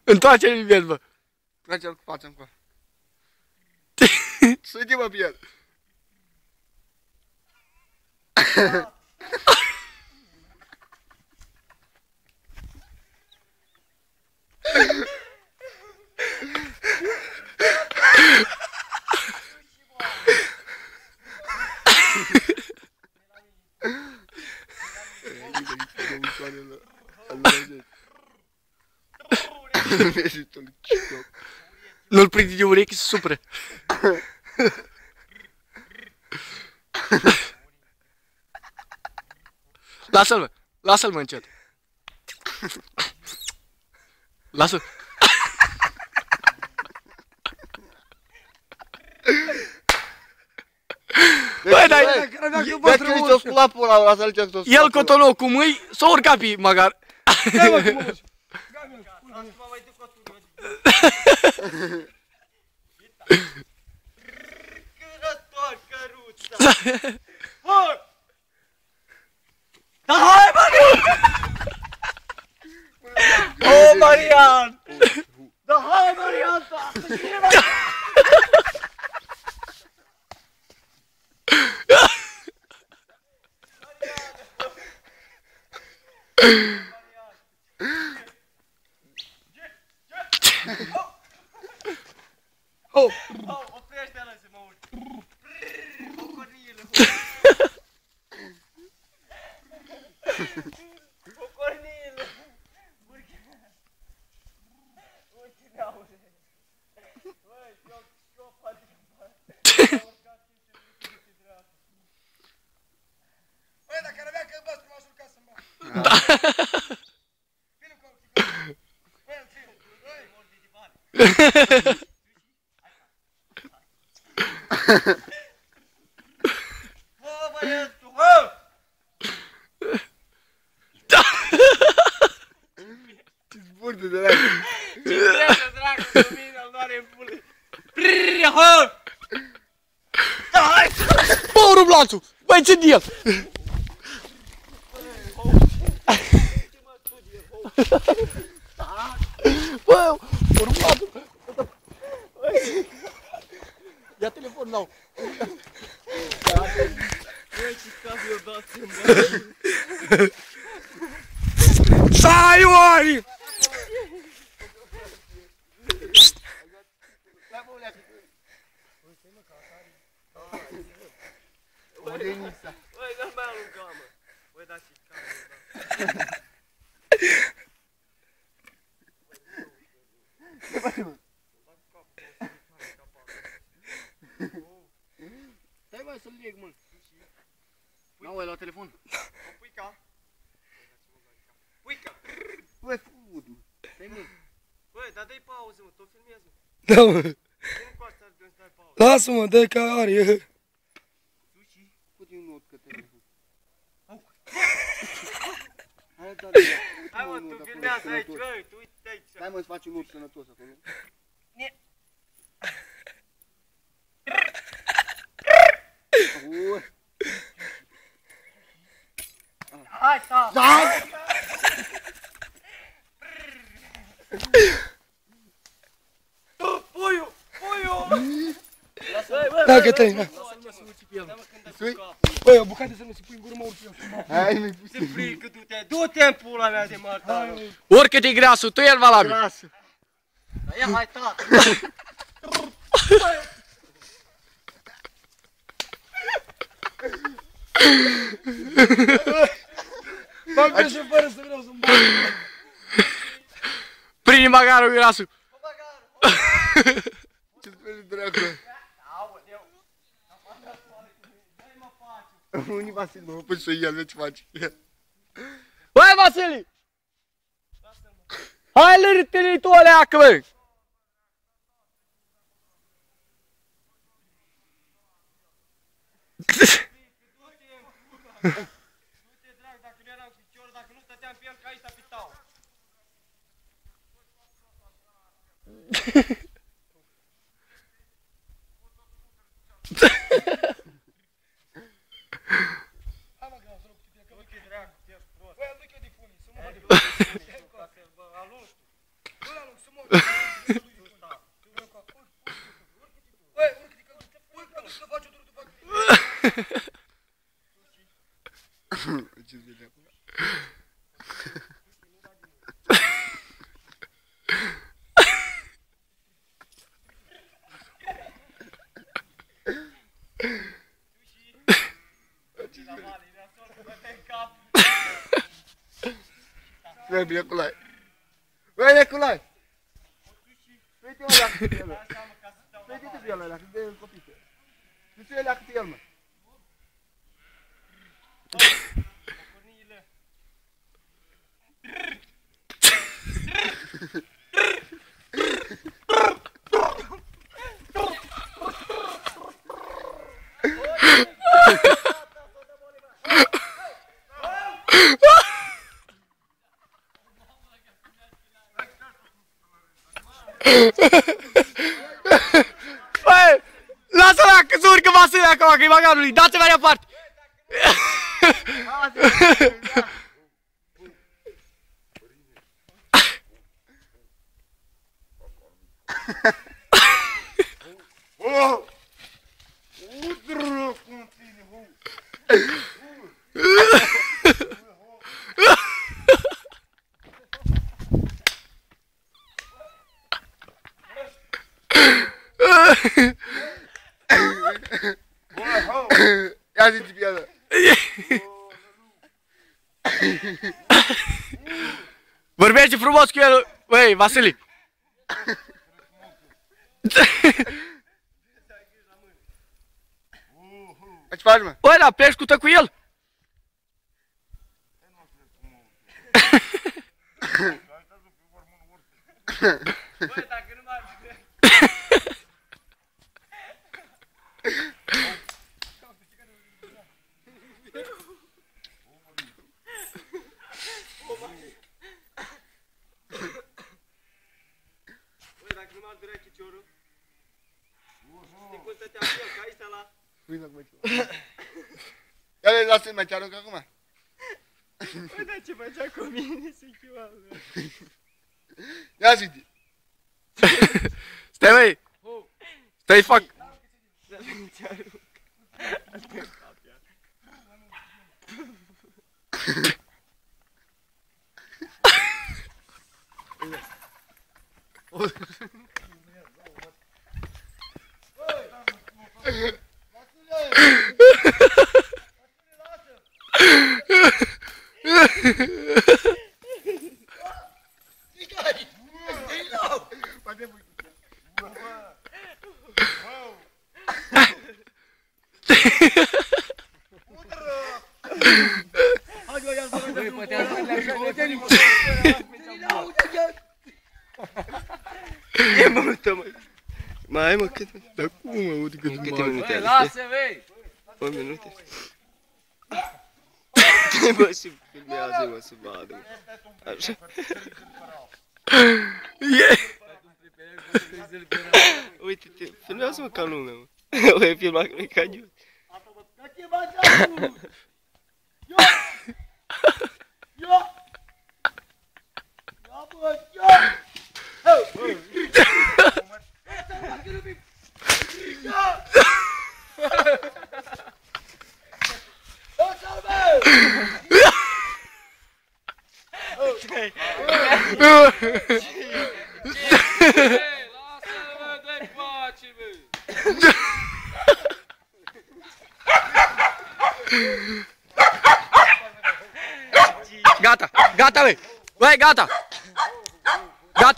Întoarce-l în el, bă. Trage-l cu fața încoa. Sudi-mă pe el. Nu-l prinde de urechi să supre. Lasă-l, mă. Lasă-l, mă, încet. Lasă-l. Băi, dar el cotonou cu mâini s-a urcat pe magar. Da hai, Marian! Oh, Marian! Da hai, Marian! Oh! Oprește-l să mă urc. Cocornilă. Cocornilă. Urcă-ne aude. Băi, șopa din bani. Băi, dacă ar avea călbăstru, m-aș urca să-mi bag. Da. Vine cu băi, îl țin. Băi, mordi de bani. Bă, băietul, bă! Ce zburde de lacrimi. Ce trebuie, dragă, cu mine, îl doare în pule. Prrrr, hă! Da, hai! Bă, rublanțul! Băi, ce de el? Bă, rublanțul! Ia telefonul, n-au. Băi, ce cap eu dați-mi, bă! Stai, oari! Băi, nu mai alunga, mă! Băi, da ce cap eu Stai, bă, să-l leg, mă. N-au la telefon? O puica! Puica! Băi, fut, mă. Stai, mă. Băi, dar dă-i pauză, mă, tot filmez, mă. Da, mă. Vine cu asta de-mi stai pauză. Lasă-mă, dă-i că are. Sushi? Fut-i un not către mine. Hai, mă, tu filmează aici, băi, tu uite aici. Stai, mă, îți faci un not sănătos acolo. Hai, ta! Hai! Puiu! Puiu! Da, Cătălin, da. Lasă-mă să uci pe el, Sui? Băi, o bucată să nu se pui în gură, mă urc eu. Hai, mi-ai pus. Ce frică, du-te! Du-te în pula mea de mărtară! Urcă-te greasul, tu el valabil. Lasă. Ia, hai, tată! Bag și fără să vreau să-mi bag. Prinde magarul greasul. Ce-ți vede, dracule? Aoleu! Dă-i mă pace! Unii Vasil, mă pui să el, ce faci? Băi, Vasili! Hai, lărâte-ne tu aleacă, băi! Du-te, drag, dacă nu eram cu Vai bine cu lai. Vai cu lai. Uite-mă la cât el. Uite-te pe el la cât de copii. Uite-te la cât el, mă. Băi, lasă-l că se urcă Vasile acolo, că-i bagarului, dați-o mai departe! Ia zi-ți pe el. Vorbește frumos cu el, băi, Vasile! Ce faci, mă? Băi, dar pleci cu el? Băi, dacă nu mai... Băi, dacă nu m-ar durea chiciorul, știi cum stăteam eu, că aici la... Ia le lasă-mi mai te-arunc acum. Băi, dar ce făcea cu mine, se chiua, Ia zi-te. Stai, băi! Stai, fac! să nu te arunc. Asta e cap, iar. E multă, măi. Mai ai, mă, cât? Dar cum, mă, uite cât Câte minute are? Lasă, băi! 8 minute? Bă, și filmează, mă, să vadă, mă. Așa. Uite-te, filmează-mă ca lumea, mă. O e filmat ca eu. Lasă-mă, dă-i pace, bă! Gata, gata, băi! Băi, gata!